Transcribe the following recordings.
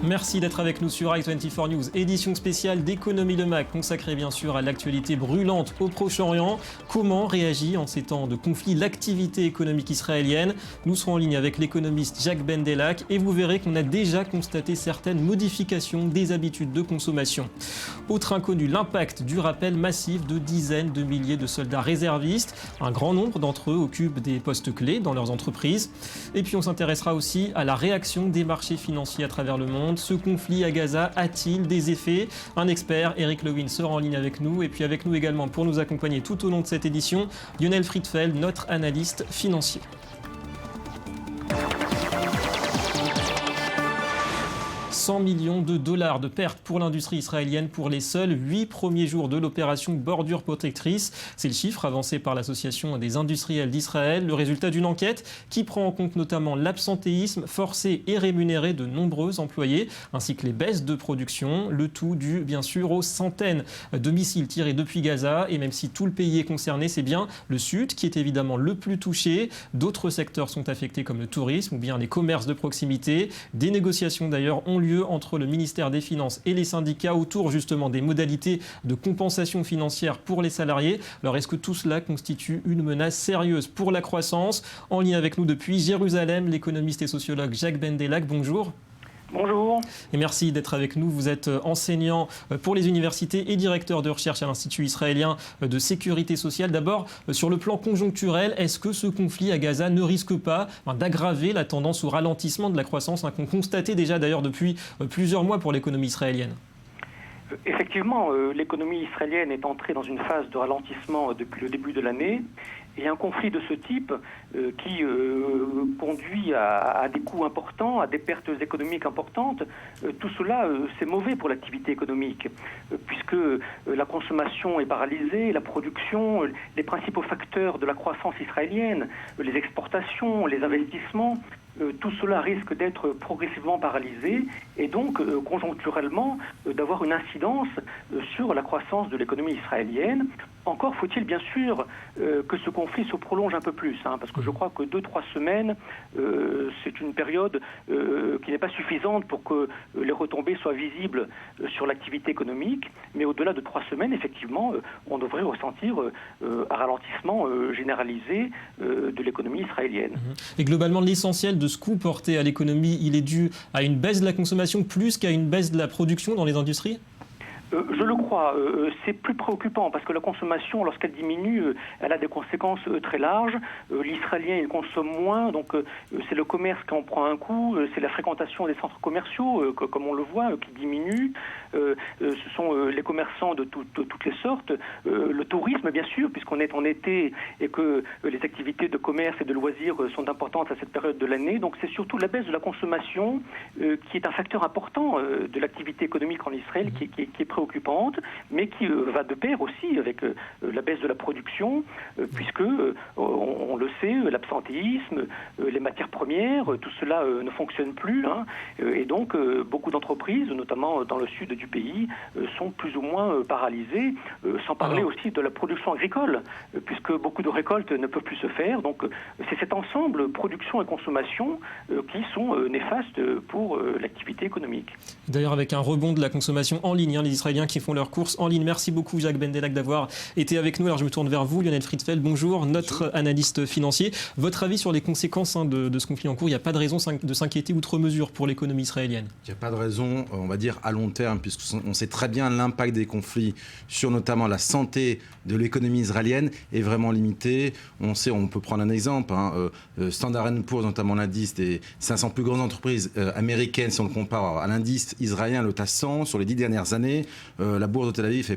Merci d'être avec nous sur i24 News, édition spéciale d'Économie Le Mag, consacrée bien sûr à l'actualité brûlante au Proche-Orient. Comment réagit en ces temps de conflit l'activité économique israélienne? Nous serons en ligne avec l'économiste Jacques Bendelak et vous verrez qu'on a déjà constaté certaines modifications des habitudes de consommation. Autre inconnu, l'impact du rappel massif de dizaines de milliers de soldats réservistes. Un grand nombre d'entre eux occupent des postes clés dans leurs entreprises. Et puis on s'intéressera aussi à la réaction des marchés financiers à travers le monde. Ce conflit à Gaza a-t-il des effets? Un expert, Eric Lewin, sera en ligne avec nous. Et puis avec nous également pour nous accompagner tout au long de cette édition, Lionel Friedfeld, notre analyste financier. 100 millions de dollars de pertes pour l'industrie israélienne pour les seuls 8 premiers jours de l'opération Bordure Protectrice. C'est le chiffre avancé par l'Association des industriels d'Israël, le résultat d'une enquête qui prend en compte notamment l'absentéisme forcé et rémunéré de nombreux employés, ainsi que les baisses de production, le tout dû bien sûr aux centaines de missiles tirés depuis Gaza. Et même si tout le pays est concerné, c'est bien le Sud qui est évidemment le plus touché. D'autres secteurs sont affectés comme le tourisme ou bien les commerces de proximité. Des négociations d'ailleurs ont lieu entre le ministère des Finances et les syndicats autour justement des modalités de compensation financière pour les salariés. Alors est-ce que tout cela constitue une menace sérieuse pour la croissance? En lien avec nous depuis Jérusalem, l'économiste et sociologue Jacques Bendelak, bonjour. Bonjour. Et merci d'être avec nous. Vous êtes enseignant pour les universités et directeur de recherche à l'Institut israélien de sécurité sociale. D'abord, sur le plan conjoncturel, est-ce que ce conflit à Gaza ne risque pas d'aggraver la tendance au ralentissement de la croissance qu'on constatait déjà d'ailleurs depuis plusieurs mois pour l'économie israélienne? Effectivement, l'économie israélienne est entrée dans une phase de ralentissement depuis le début de l'année. Et un conflit de ce type qui conduit à des coûts importants, à des pertes économiques importantes, tout cela c'est mauvais pour l'activité économique, puisque la consommation est paralysée, la production, les principaux facteurs de la croissance israélienne, les exportations, les investissements, tout cela risque d'être progressivement paralysé et donc conjoncturellement d'avoir une incidence sur la croissance de l'économie israélienne. Encore faut-il bien sûr que ce conflit se prolonge un peu plus, parce que je crois que 2-3 semaines, c'est une période qui n'est pas suffisante pour que les retombées soient visibles sur l'activité économique. Mais au-delà de 3 semaines, effectivement, on devrait ressentir un ralentissement généralisé de l'économie israélienne. Et globalement, l'essentiel de ce coût porté à l'économie, il est dû à une baisse de la consommation plus qu'à une baisse de la production dans les industries ? Je le crois. C'est plus préoccupant parce que la consommation, lorsqu'elle diminue, elle a des conséquences très larges. L'Israélien, il consomme moins, donc c'est le commerce qui en prend un coup, c'est la fréquentation des centres commerciaux, comme on le voit, qui diminue. Ce sont les commerçants de toutes les sortes. Le tourisme, bien sûr, puisqu'on est en été et que les activités de commerce et de loisirs sont importantes à cette période de l'année. Donc c'est surtout la baisse de la consommation qui est un facteur important de l'activité économique en Israël qui est préoccupante, mais qui va de pair aussi avec la baisse de la production, puisque, on le sait, l'absentéisme, les matières premières, tout cela ne fonctionne plus. Et donc, beaucoup d'entreprises, notamment dans le sud du pays, sont plus ou moins paralysées, sans parler aussi de la production agricole, puisque beaucoup de récoltes ne peuvent plus se faire. Donc, c'est cet ensemble, production et consommation, qui sont néfastes pour l'activité économique. D'ailleurs, avec un rebond de la consommation en ligne, les Israéliens qui font leurs courses en ligne. Merci beaucoup Jacques Bendelak d'avoir été avec nous. Alors je me tourne vers vous, Lionel Friedfeld. Bonjour, notre analyste financier. Votre avis sur les conséquences de ce conflit en cours? Il n'y a pas de raison de s'inquiéter outre mesure pour l'économie israélienne? Il n'y a pas de raison, on va dire, à long terme, puisqu'on sait très bien l'impact des conflits sur notamment la santé de l'économie israélienne est vraiment limité. On peut prendre un exemple. Standard & Poor's, notamment l'indice des 500 plus grandes entreprises américaines, si on le compare à l'indice israélien, le TAS 100, sur les 10 dernières années, la bourse de Tel Aviv fait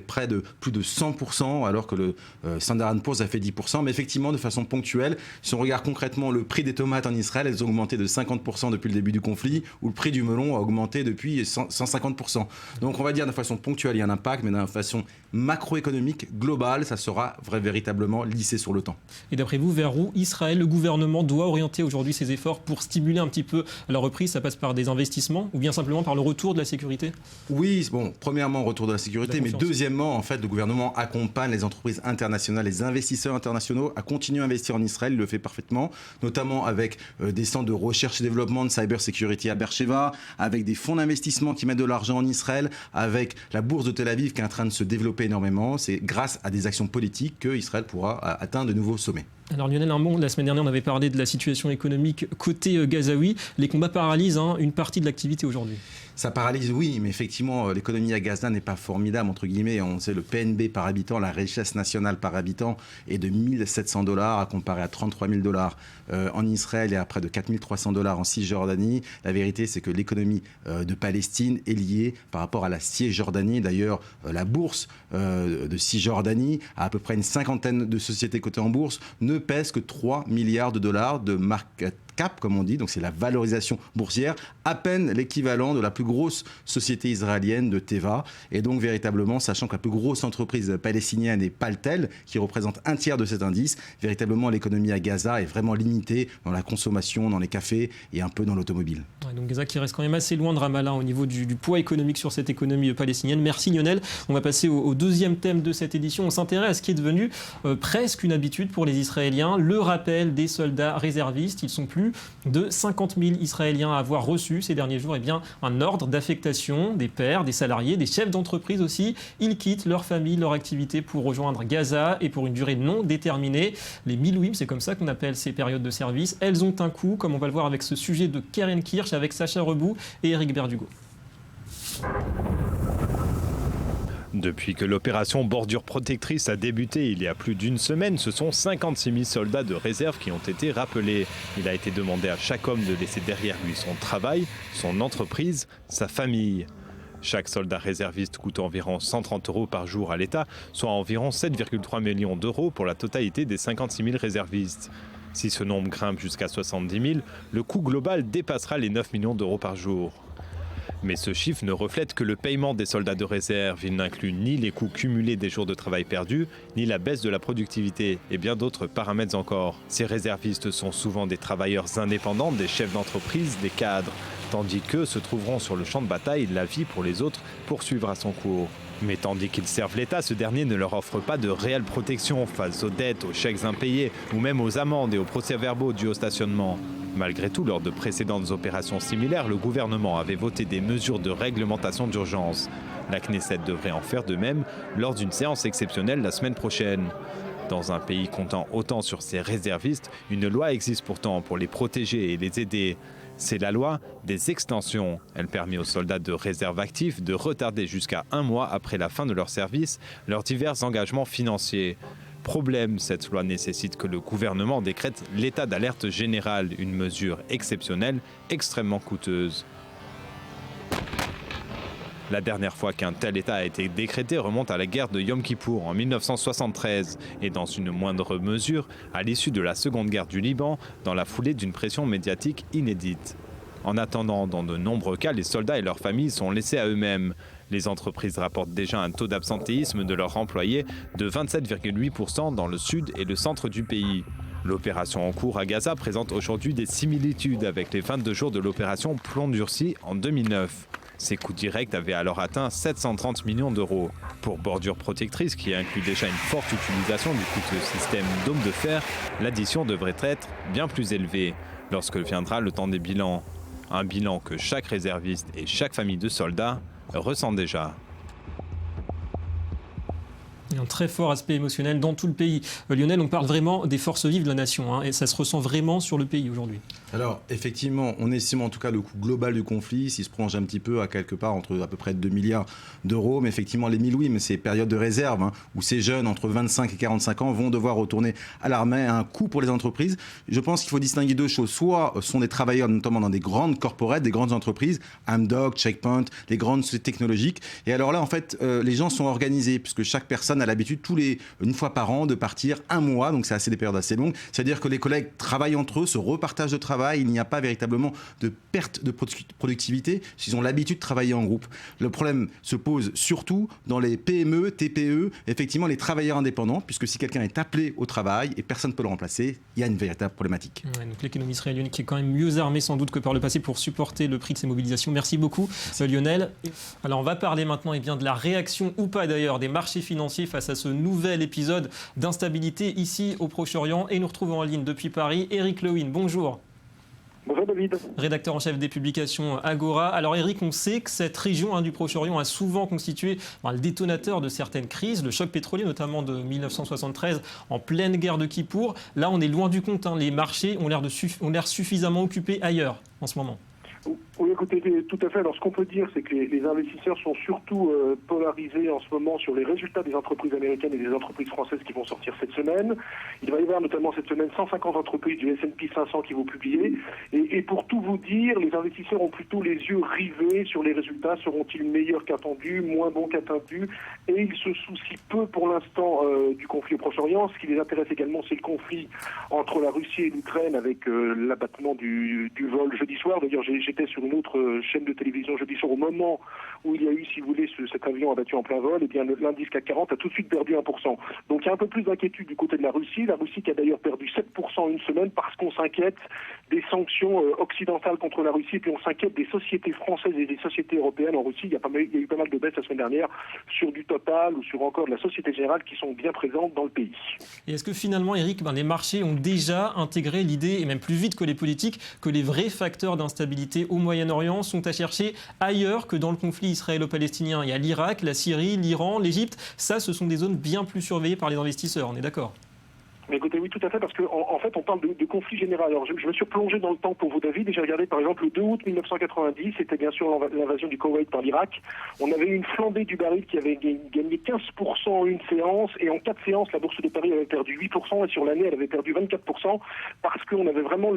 plus de 100%, alors que le Standard & Poor's a fait 10%. Mais effectivement, de façon ponctuelle, si on regarde concrètement le prix des tomates en Israël, elles ont augmenté de 50% depuis le début du conflit, ou le prix du melon a augmenté depuis 150%. Donc on va dire de façon ponctuelle, il y a un impact, mais de façon macroéconomique, globale, ça sera véritablement lissé sur le temps. Et d'après vous, vers où Israël, le gouvernement, doit orienter aujourd'hui ses efforts pour stimuler un petit peu la reprise? Ça passe par des investissements ou bien simplement par le retour de la sécurité? Oui, bon, premièrement, retour de la sécurité, mais deuxièmement, en fait, le gouvernement accompagne les entreprises internationales, les investisseurs internationaux à continuer à investir en Israël. Il le fait parfaitement, notamment avec des centres de recherche et développement de cybersécurité à Beersheva, avec des fonds d'investissement qui mettent de l'argent en Israël, avec la bourse de Tel Aviv qui est en train de se développer énormément. C'est grâce à des actions politiques que Israël pourra atteindre de nouveaux sommets. Alors Lionel, la semaine dernière, on avait parlé de la situation économique côté gazaoui. Les combats paralysent une partie de l'activité aujourd'hui. Ça paralyse, oui, mais effectivement, l'économie à Gaza n'est pas formidable, entre guillemets. On sait le PNB par habitant, la richesse nationale par habitant est de $1 700 à comparer à $33 000 en Israël et à près de $4 300 en Cisjordanie. La vérité, c'est que l'économie de Palestine est liée par rapport à la Cisjordanie. D'ailleurs, la bourse de Cisjordanie, à peu près une cinquantaine de sociétés cotées en bourse, ne pèse que $3 milliards de market cap, comme on dit, donc c'est la valorisation boursière, à peine l'équivalent de la plus grosse société israélienne de Teva. Et donc véritablement, sachant que la plus grosse entreprise palestinienne est Paltel, qui représente un tiers de cet indice, véritablement l'économie à Gaza est vraiment limitée dans la consommation, dans les cafés et un peu dans l'automobile. Ouais, donc Gaza qui reste quand même assez loin de Ramallah au niveau du poids économique sur cette économie palestinienne. Merci Lionel. On va passer au deuxième thème de cette édition. On s'intéresse à ce qui est devenu presque une habitude pour les Israéliens, le rappel des soldats réservistes. Ils sont plus de 50 000 Israéliens à avoir reçu ces derniers jours un ordre d'affectation des pères, des salariés, des chefs d'entreprise aussi. Ils quittent leur famille, leur activité pour rejoindre Gaza et pour une durée non déterminée. Les Milouim, c'est comme ça qu'on appelle ces périodes de service. Elles ont un coût, comme on va le voir avec ce sujet de Keren Kirsch, avec Sacha Rebout et Éric Berdugo. Depuis que l'opération Bordure Protectrice a débuté il y a plus d'une semaine, ce sont 56 000 soldats de réserve qui ont été rappelés. Il a été demandé à chaque homme de laisser derrière lui son travail, son entreprise, sa famille. Chaque soldat réserviste coûte environ 130 € par jour à l'État, soit environ 7,3 millions d'euros pour la totalité des 56 000 réservistes. Si ce nombre grimpe jusqu'à 70 000, le coût global dépassera les 9 millions d'euros par jour. Mais ce chiffre ne reflète que le paiement des soldats de réserve. Il n'inclut ni les coûts cumulés des jours de travail perdus, ni la baisse de la productivité et bien d'autres paramètres encore. Ces réservistes sont souvent des travailleurs indépendants, des chefs d'entreprise, des cadres, tandis qu'eux se trouveront sur le champ de bataille, la vie pour les autres poursuivra son cours. Mais tandis qu'ils servent l'État, ce dernier ne leur offre pas de réelle protection face aux dettes, aux chèques impayés ou même aux amendes et aux procès-verbaux dus au stationnement. Malgré tout, lors de précédentes opérations similaires, le gouvernement avait voté des mesures de réglementation d'urgence. La Knesset devrait en faire de même lors d'une séance exceptionnelle la semaine prochaine. Dans un pays comptant autant sur ses réservistes, une loi existe pourtant pour les protéger et les aider. C'est la loi des extensions. Elle permet aux soldats de réserve actifs de retarder jusqu'à 1 mois après la fin de leur service leurs divers engagements financiers. Problème, cette loi nécessite que le gouvernement décrète l'état d'alerte général, une mesure exceptionnelle extrêmement coûteuse. La dernière fois qu'un tel état a été décrété remonte à la guerre de Yom Kippour en 1973 et dans une moindre mesure à l'issue de la Seconde Guerre du Liban dans la foulée d'une pression médiatique inédite. En attendant, dans de nombreux cas, les soldats et leurs familles sont laissés à eux-mêmes. Les entreprises rapportent déjà un taux d'absentéisme de leurs employés de 27,8% dans le sud et le centre du pays. L'opération en cours à Gaza présente aujourd'hui des similitudes avec les 22 jours de l'opération Plomb durci en 2009. Ces coûts directs avaient alors atteint 730 millions d'euros. Pour Bordure Protectrice, qui inclut déjà une forte utilisation du coûteux système dôme de fer, l'addition devrait être bien plus élevée lorsque viendra le temps des bilans. Un bilan que chaque réserviste et chaque famille de soldats ressent déjà. Il y a un très fort aspect émotionnel dans tout le pays. Lionel, on parle vraiment des forces vives de la nation, et ça se ressent vraiment sur le pays aujourd'hui. Alors, effectivement, on estime en tout cas le coût global du conflit, s'il se prolonge un petit peu à quelque part entre à peu près 2 milliards d'euros. Mais effectivement, les Milouim, ces périodes de réserve, où ces jeunes entre 25 et 45 ans vont devoir retourner à l'armée, à un coût pour les entreprises. Je pense qu'il faut distinguer deux choses. Soit sont des travailleurs, notamment dans des grandes corporates, des grandes entreprises, Amdoc, Checkpoint, les grandes technologiques. Et alors là, en fait, les gens sont organisés, puisque chaque personne a a l'habitude une fois par an de partir un mois, donc c'est des périodes assez longues. C'est-à-dire que les collègues travaillent entre eux, se repartagent de travail, il n'y a pas véritablement de perte de productivité s'ils ont l'habitude de travailler en groupe. Le problème se pose surtout dans les PME, TPE, effectivement les travailleurs indépendants, puisque si quelqu'un est appelé au travail et personne ne peut le remplacer, il y a une véritable problématique. Ouais, donc l'économie israélienne qui est quand même mieux armée sans doute que par le passé pour supporter le prix de ces mobilisations. Merci beaucoup Lionel. Alors on va parler maintenant de la réaction ou pas d'ailleurs des marchés financiers face à ce nouvel épisode d'instabilité ici au Proche-Orient. Et nous retrouvons en ligne depuis Paris Eric Lewin. Bonjour. Bonjour David. Rédacteur en chef des publications Agora. Alors Eric, on sait que cette région du Proche-Orient a souvent constitué le détonateur de certaines crises, le choc pétrolier notamment de 1973 en pleine guerre de Kippour. Là on est loin du compte, les marchés ont l'air suffisamment occupés ailleurs en ce moment. Oui, écoutez, tout à fait. Alors, ce qu'on peut dire, c'est que les investisseurs sont surtout polarisés en ce moment sur les résultats des entreprises américaines et des entreprises françaises qui vont sortir cette semaine. Il va y avoir notamment cette semaine 150 entreprises du S&P 500 qui vont publier. Et pour tout vous dire, les investisseurs ont plutôt les yeux rivés sur les résultats. Seront-ils meilleurs qu'attendus, moins bons qu'attendus? Et ils se soucient peu pour l'instant du conflit au Proche-Orient. Ce qui les intéresse également, c'est le conflit entre la Russie et l'Ukraine avec l'abattement du vol jeudi soir. D'ailleurs, j'étais sur une autre chaîne de télévision jeudi soir au moment où il y a eu, si vous voulez, cet avion abattu en plein vol. Et bien l'indice CAC 40 a tout de suite perdu 1%. Donc il y a un peu plus d'inquiétude du côté de la Russie qui a d'ailleurs perdu 7% en une semaine parce qu'on s'inquiète des sanctions occidentales contre la Russie, et puis on s'inquiète des sociétés françaises et des sociétés européennes en Russie. Il y a eu pas mal de baisses la semaine dernière sur du Total ou sur encore de la Société Générale qui sont bien présentes dans le pays. Et est-ce que finalement, Eric, les marchés ont déjà intégré l'idée, et même plus vite que les politiques, que les vrais facteurs d'instabilité au Moyen-Orient sont à chercher ailleurs que dans le conflit israélo-palestinien? Il y a l'Irak, la Syrie, l'Iran, l'Égypte. Ça, ce sont des zones bien plus surveillées par les investisseurs, on est d'accord? Mais écoutez, oui, tout à fait, parce qu'en fait, on parle de conflit général. Alors, je me suis plongé dans le temps pour vous, David, et j'ai regardé, par exemple, le 2 août 1990, c'était bien sûr l'invasion du Koweït par l'Irak. On avait eu une flambée du baril qui avait gagné 15% en une séance, et en 4 séances, la bourse de Paris avait perdu 8%, et sur l'année, elle avait perdu 24%, parce qu'on avait vraiment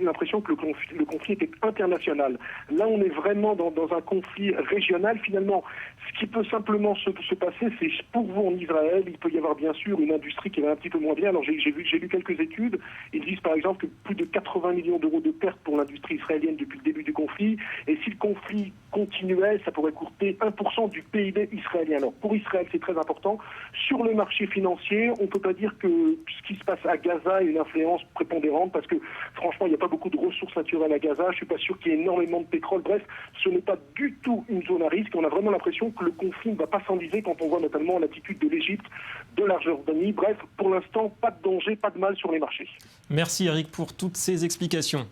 l'impression que le conflit était international. Là, on est vraiment dans un conflit régional. Finalement, ce qui peut simplement se passer, c'est pour vous en Israël, il peut y avoir bien sûr une industrie qui va un petit peu moins bien. Alors, j'ai lu quelques études. Ils disent par exemple que plus de 80 millions d'euros de pertes pour l'industrie israélienne depuis le début du conflit. Et si le conflit continuait, ça pourrait coûter 1% du PIB israélien. Alors pour Israël, c'est très important. Sur le marché financier, on ne peut pas dire que ce qui se passe à Gaza a une influence prépondérante parce que franchement, il n'y a pas beaucoup de ressources naturelles à Gaza. Je ne suis pas sûr qu'il y ait énormément de pétrole. Bref, ce n'est pas du tout une zone à risque. On a vraiment l'impression que le conflit ne va pas s'enliser quand on voit notamment l'attitude de l'Égypte, de la Jordanie. Bref, pour l'instant, pas de danger, pas de mal sur les marchés. Merci Eric pour toutes ces explications.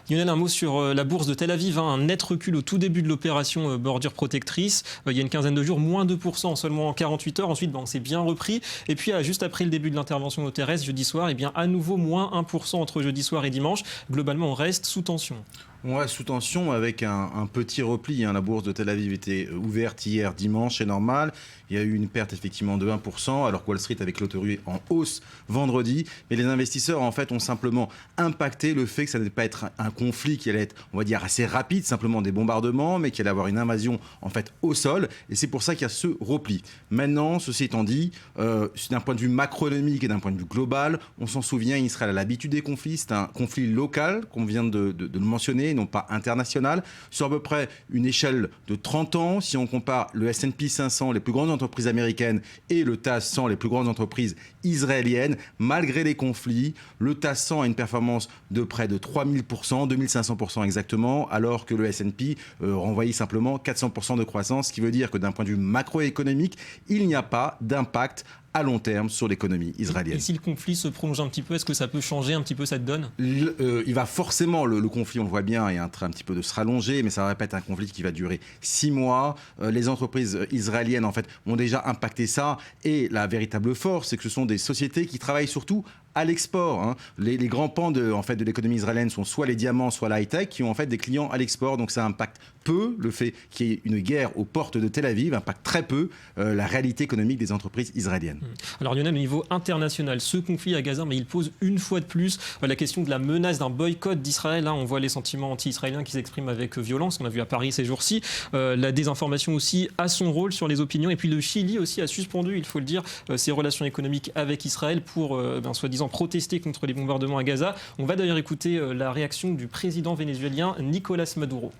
Lionel, un mot sur la bourse de Tel Aviv, un net recul au tout début de l'opération bordure protectrice. Il y a une quinzaine de jours, moins 2% en seulement en 48 heures. Ensuite, on s'est bien repris. Et puis, juste après le début de l'intervention au terrestre, jeudi soir, à nouveau moins 1% entre jeudi soir et dimanche. Globalement, on reste sous tension. Ouais, sous tension avec un petit repli. La bourse de Tel Aviv était ouverte hier dimanche, c'est normal. Il y a eu une perte effectivement de 1%, alors que Wall Street avait clôturé en hausse vendredi. Mais les investisseurs, en fait, ont simplement impacté le fait que ça n'allait pas être un conflit qui allait être, on va dire, assez rapide, simplement des bombardements, mais qu'il allait avoir une invasion, en fait, au sol. Et c'est pour ça qu'il y a ce repli. Maintenant, ceci étant dit, d'un point de vue macroéconomique et d'un point de vue global, on s'en souvient, Israël a l'habitude des conflits. C'est un conflit local, qu'on vient de le mentionner, non pas international, sur à peu près une échelle de 30 ans. Si on compare le S&P 500, les plus grandes entreprises américaines, et le TAS 100, les plus grandes entreprises israéliennes, malgré les conflits, le TAS 100 a une performance de près de 3000%, 2500% exactement, alors que le S&P renvoyait simplement 400% de croissance, ce qui veut dire que d'un point de vue macroéconomique, il n'y a pas d'impact à long terme sur l'économie israélienne. Et si le conflit se prolonge un petit peu, est-ce que ça peut changer un petit peu cette donne ? Il va forcément, le conflit, on le voit bien, est en train un petit peu de se rallonger, mais ça va être un conflit qui va durer 6 mois. Les entreprises israéliennes, en fait, ont déjà impacté ça. Et la véritable force, c'est que ce sont des sociétés qui travaillent surtout à l'export. Hein. Les grands pans de l'économie israélienne sont soit les diamants, soit la high-tech, qui ont en fait des clients à l'export. Donc ça impacte peu le fait qu'il y ait une guerre aux portes de Tel Aviv, impacte très peu la réalité économique des entreprises israéliennes. Alors Lionel, au niveau international, ce conflit à Gaza, mais il pose une fois de plus la question de la menace d'un boycott d'Israël. Là, on voit les sentiments anti-israéliens qui s'expriment avec violence. On a vu à Paris ces jours-ci. La désinformation aussi a son rôle sur les opinions. Et puis le Chili aussi a suspendu, il faut le dire, ses relations économiques avec Israël pour, soi-disant, protester contre les bombardements à Gaza. On va d'ailleurs écouter la réaction du président vénézuélien Nicolás Maduro.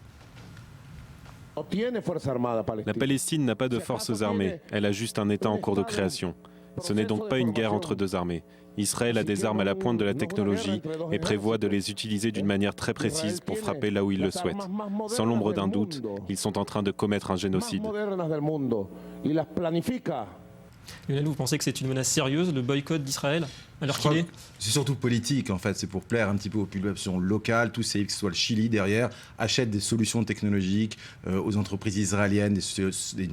La Palestine n'a pas de forces armées, elle a juste un État en cours de création. Ce n'est donc pas une guerre entre deux armées. Israël a des armes à la pointe de la technologie et prévoit de les utiliser d'une manière très précise pour frapper là où il le souhaite. Sans l'ombre d'un doute, ils sont en train de commettre un génocide. Lionel, vous pensez que c'est une menace sérieuse, le boycott d'Israël, alors qu'il est ? C'est surtout politique, en fait. C'est pour plaire un petit peu aux populations locales. Tous ces, que ce soit le Chili derrière, achètent des solutions technologiques aux entreprises israéliennes, des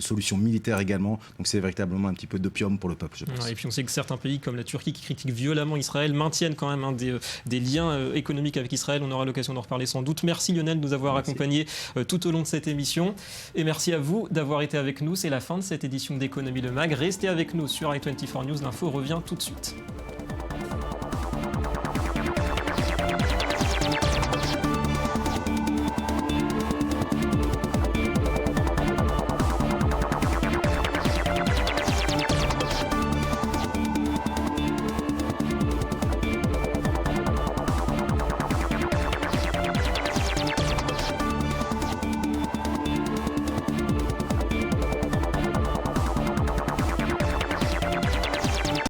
solutions militaires également. Donc c'est véritablement un petit peu d'opium pour le peuple, je pense. Et puis on sait que certains pays comme la Turquie, qui critiquent violemment Israël, maintiennent quand même des liens économiques avec Israël. On aura l'occasion d'en reparler sans doute. Merci Lionel de nous avoir accompagnés tout au long de cette émission. Et merci à vous d'avoir été avec nous. C'est la fin de cette édition d'Économie le Mag. Restez avec nous sur i24 News. L'info revient tout de suite.